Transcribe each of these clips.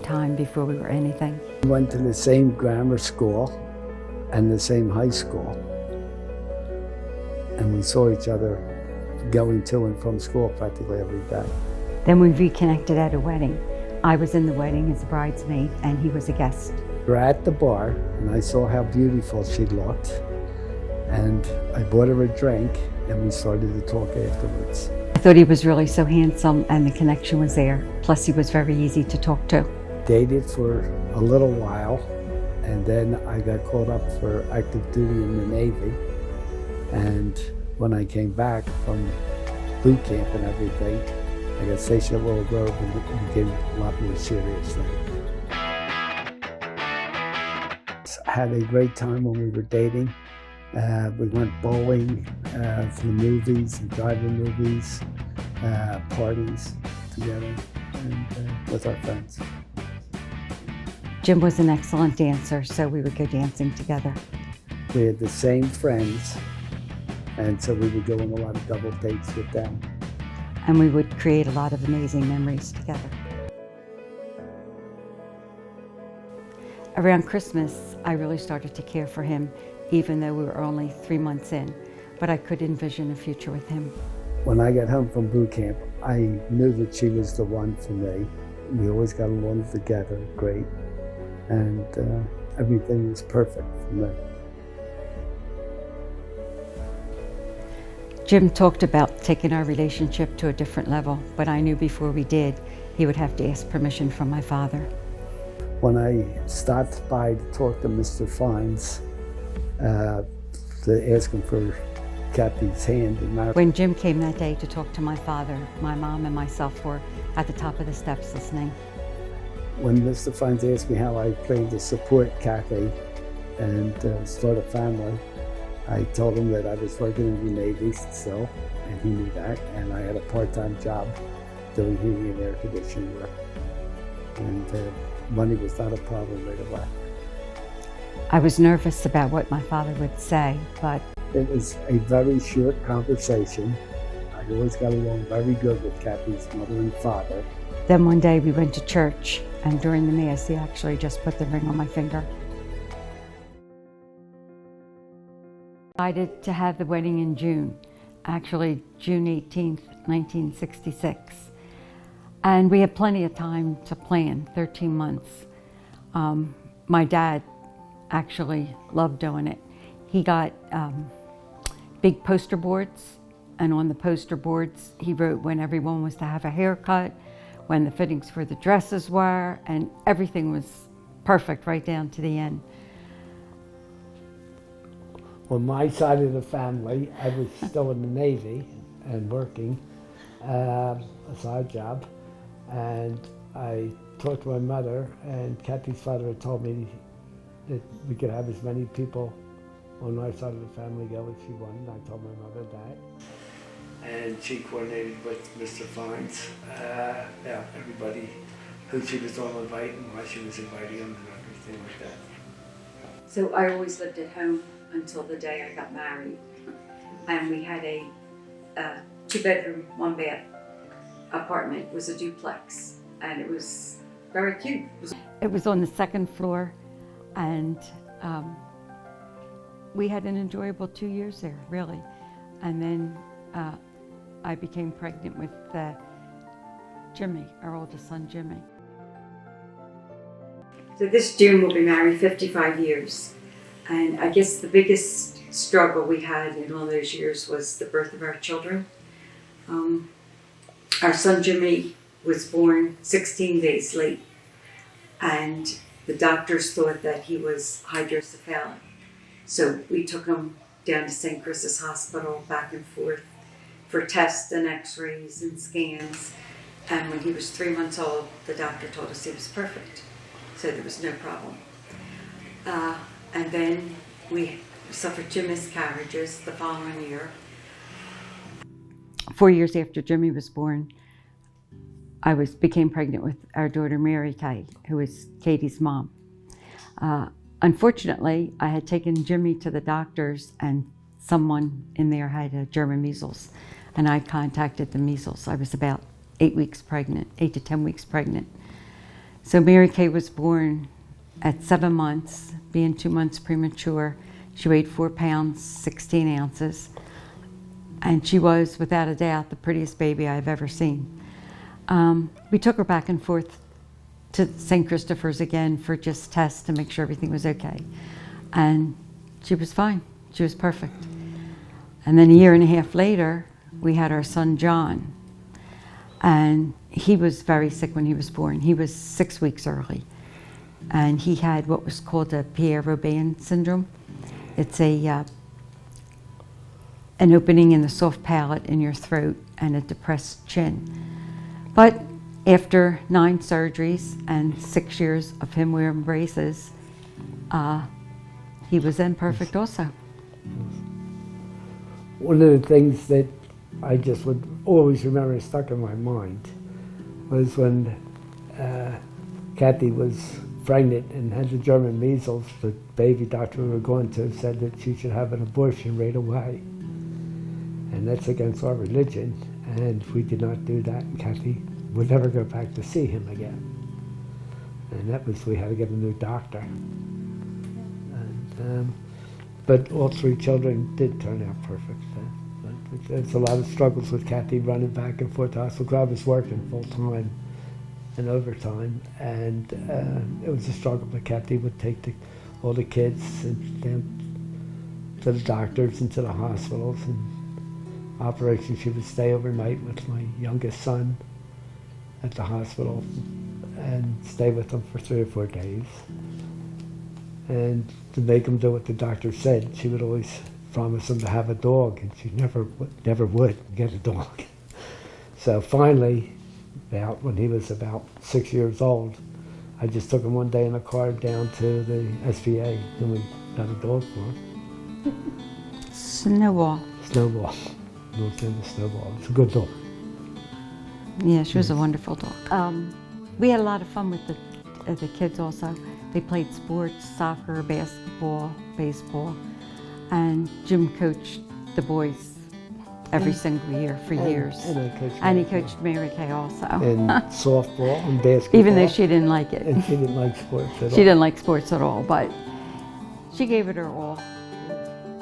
time before we were anything. We went to the same grammar school and the same high school. And we saw each other going to and from school practically every day. Then we reconnected at a wedding. I was in the wedding as a bridesmaid and he was a guest. We were at the bar and I saw how beautiful she looked. And I bought her a drink and we started to talk afterwards. I thought he was really so handsome and the connection was there. Plus he was very easy to talk to. Dated for a little while and then I got called up for active duty in the Navy. And when I came back from boot camp and everything, I got stationed at Willow Grove and it became a lot more serious then. I had a great time when we were dating. We went bowling, to the movies, and drive-in movies, parties together, and with our friends. Jim was an excellent dancer, so we would go dancing together. We had the same friends, and so we would go on a lot of double dates with them. And we would create a lot of amazing memories together. Around Christmas, I really started to care for him, even though we were only 3 months in, but I could envision a future with him. When I got home from boot camp, I knew that she was the one for me. We always got along together, great, and everything was perfect for me. Jim talked about taking our relationship to a different level, but I knew before we did, he would have to ask permission from my father. When I stopped by to talk to Mr. Fines, to ask him for Kathy's hand in marriage. When Jim came that day to talk to my father, my mom and myself were at the top of the steps listening. When Mr. Fines asked me how I planned to support Kathy and start a family, I told him that I was working in the Navy still, and he knew that, and I had a part-time job doing heating and air conditioning work. And money was not a problem right away. I was nervous about what my father would say, but it was a very short conversation. I always got along very good with Kathy's mother and father. Then one day we went to church, and during the Mass, he actually just put the ring on my finger. I decided to have the wedding in June, actually June 18th, 1966. And we had plenty of time to plan, 13 months. My dad actually loved doing it. He got big poster boards, and on the poster boards, he wrote when everyone was to have a haircut, when the fittings for the dresses were, and everything was perfect right down to the end. On my side of the family, I was still in the Navy and working a side job, and I talked to my mother, and Kathy's father had told me that we could have as many people on our side of the family go as she wanted. I told my mother that. And she coordinated with Mr. Fines, everybody who she was all inviting, why she was inviting them and everything like that. So I always lived at home until the day I got married. And we had a 2-bedroom, 1-bath apartment. It was a duplex, and it was very cute. It was on the 2nd floor, and we had an enjoyable 2 years there, really. And then I became pregnant with Jimmy, our oldest son, Jimmy. So this June we'll be married 55 years. And I guess the biggest struggle we had in all those years was the birth of our children. Our son Jimmy was born 16 days late, and the doctors thought that he was hydrocephalic. So we took him down to St. Chris's Hospital, back and forth, for tests and x-rays and scans. And when he was 3 months old, the doctor told us he was perfect. So there was no problem. And then we suffered 2 miscarriages the following year. 4 years after Jimmy was born, I became pregnant with our daughter Mary Kay, who is Katie's mom. Unfortunately, I had taken Jimmy to the doctors, and someone in there had German measles, and I contacted the measles. I was about 8 weeks pregnant, 8 to 10 weeks pregnant. So Mary Kay was born at 7 months, being 2 months premature. She weighed 4 pounds, 16 ounces. And she was, without a doubt, the prettiest baby I've ever seen. We took her back and forth to St. Christopher's again for just tests to make sure everything was okay. And she was fine. She was perfect. And then a year and a half later, we had our son John. And he was very sick when he was born. He was 6 weeks early. And he had what was called a Pierre-Robin syndrome. It's an opening in the soft palate in your throat and a depressed chin. But after 9 surgeries and 6 years of him wearing braces, he was then perfect also. One of the things that I just would always remember stuck in my mind was when Kathy was pregnant and had the German measles. The baby doctor we were going to said that she should have an abortion right away. And that's against our religion, and we did not do that, and Kathy would never go back to see him again. And that was, we had to get a new doctor. And, but all 3 children did turn out perfect. There's a lot of struggles with Kathy running back and forth to hospital. I was working full time and overtime, and it was a struggle. But Kathy would take all the kids and them to the doctors and to the hospitals and operations. She would stay overnight with my youngest son at the hospital and stay with them for 3 or 4 days. And to make them do what the doctor said, she would always promise him to have a dog, and she never would get a dog. So finally, when he was about 6 years old, I just took him one day in a car down to the SVA, and we got a dog for him. Snowball. Snowball. North End of Snowball. It's a good dog. Yeah, she was a wonderful dog. We had a lot of fun with the kids also. They played sports, soccer, basketball, baseball. And Jim coached the boys every single year for years. And he coached Mary Kay also. And softball and basketball. Even though she didn't like it. And she didn't like sports at all. She didn't like sports at all, but she gave it her all.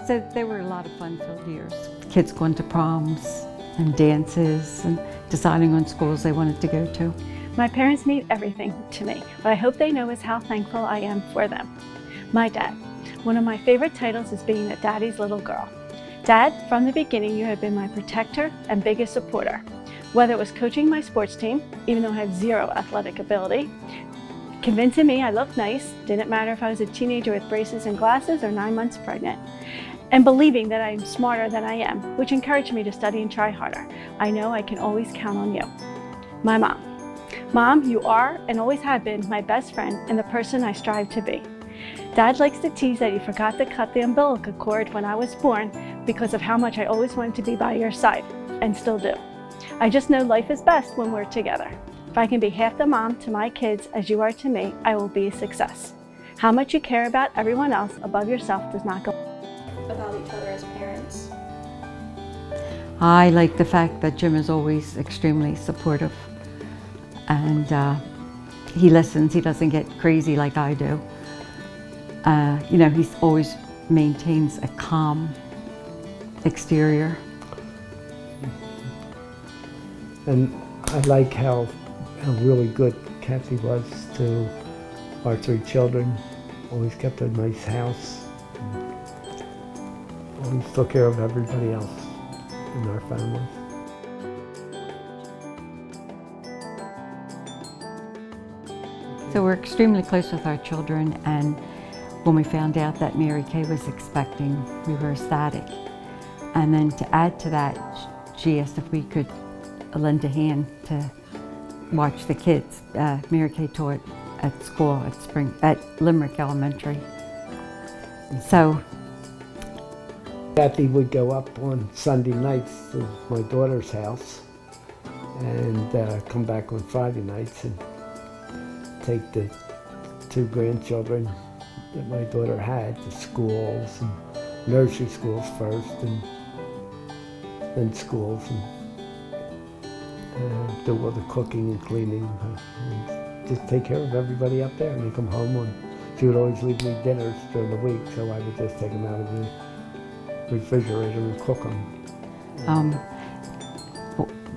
So they were a lot of fun-filled years. Kids going to proms and dances and deciding on schools they wanted to go to. My parents mean everything to me. What I hope they know is how thankful I am for them. My dad. One of my favorite titles is being a daddy's little girl. Dad, from the beginning, you have been my protector and biggest supporter. Whether it was coaching my sports team, even though I had 0 athletic ability, convincing me I looked nice, didn't matter if I was a teenager with braces and glasses or 9 months pregnant, and believing that I'm smarter than I am, which encouraged me to study and try harder. I know I can always count on you. My mom. Mom, you are and always have been my best friend and the person I strive to be. Dad likes to tease that he forgot to cut the umbilical cord when I was born because of how much I always wanted to be by your side, and still do. I just know life is best when we're together. If I can be half the mom to my kids as you are to me, I will be a success. How much you care about everyone else above yourself does not go about each other as parents. I like the fact that Jim is always extremely supportive, and he listens. He doesn't get crazy like I do. You know, he always maintains a calm exterior. And I like how really good Kathy was to our 3 children. Always kept a nice house. Always took care of everybody else in our family. So we're extremely close with our children, and when we found out that Mary Kay was expecting, we were ecstatic. And then to add to that, she asked if we could lend a hand to watch the kids. Mary Kay taught at school at Limerick Elementary. So Kathy would go up on Sunday nights to my daughter's house and come back on Friday nights and take the 2 grandchildren that my daughter had to schools, and nursery schools first, and then schools, and do all the cooking and cleaning and just take care of everybody up there. And they come home and she would always leave me dinners during the week, so I would just take them out of the refrigerator and cook them.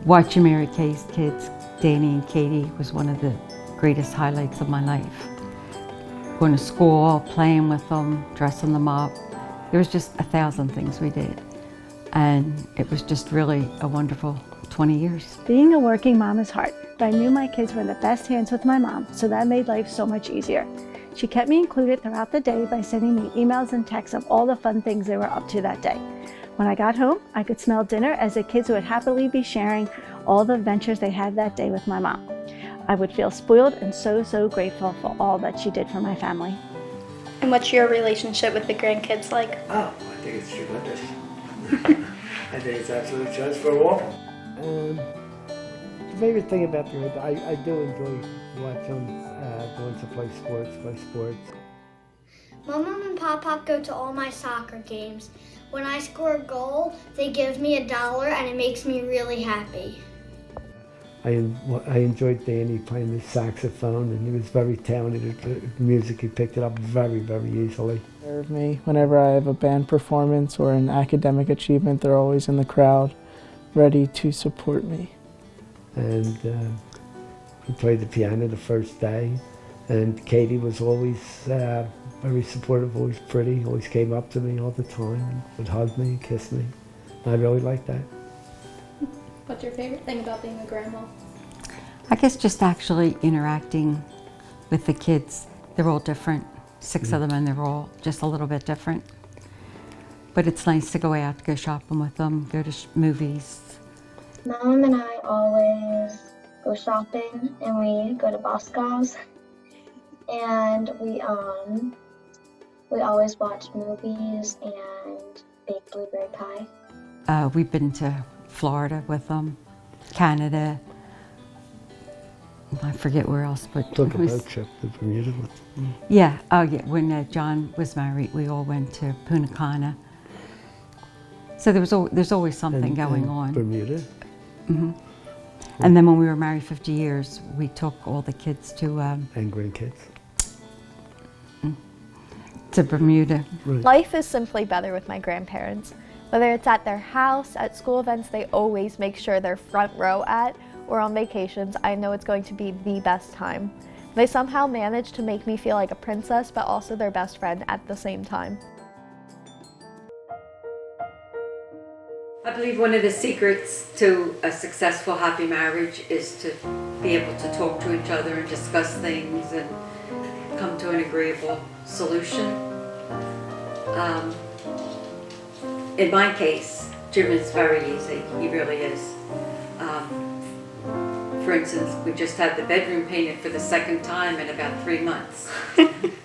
Watching Mary Kay's kids, Danny and Katie, was one of the greatest highlights of my life. Going to school, playing with them, dressing them up. There was just 1,000 things we did. And it was just really a wonderful 20 years. Being a working mom is hard, but I knew my kids were in the best hands with my mom, so that made life so much easier. She kept me included throughout the day by sending me emails and texts of all the fun things they were up to that day. When I got home, I could smell dinner as the kids would happily be sharing all the adventures they had that day with my mom. I would feel spoiled and so grateful for all that she did for my family. And what's your relationship with the grandkids like? Oh, I think it's tremendous. I think it's absolute choice for a walk. The favorite thing about the I do enjoy watching going to play sports. My mom and Pop go to all my soccer games. When I score a goal, they give me $1 and it makes me really happy. I enjoyed Danny playing the saxophone, and he was very talented at music. He picked it up very easily. Of me, whenever I have a band performance or an academic achievement, they're always in the crowd, ready to support me. And he played the piano the first day, and Katie was always very supportive, always pretty, always came up to me all the time, would hug me, kiss me. I really liked that. What's your favorite thing about being a grandma? I guess just actually interacting with the kids. They're all different, 6 of them, and they're all just a little bit different. But it's nice to go out, to go shopping with them, go to movies. Mom and I always go shopping and we go to Boscov's. And we always watch movies and bake blueberry pie. We've been to Florida with them, Canada. I forget where else, but Took a boat trip to Bermuda with them. Yeah, oh yeah, when John was married, we all went to Punta Cana. So there's always something going on. Bermuda. Mm-hmm. And then when we were married 50 years, we took all the kids to And grandkids. to Bermuda. Right. Life is simply better with my grandparents. Whether it's at their house, at school events they always make sure they're front row at, or on vacations, I know it's going to be the best time. They somehow manage to make me feel like a princess, but also their best friend at the same time. I believe one of the secrets to a successful, happy marriage is to be able to talk to each other and discuss things and come to an agreeable solution. In my case, Jim is very easy. He really is. For instance, we just had the bedroom painted for the second time in about 3 months.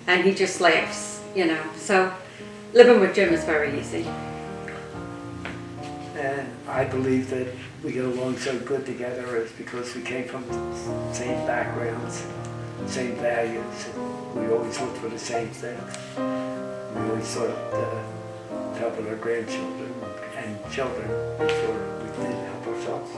And he just laughs, you know. So living with Jim is very easy. And I believe that we get along so good together is because we came from the same backgrounds, same values. We always looked for the same things. We always thought helping our grandchildren and children before we did help ourselves.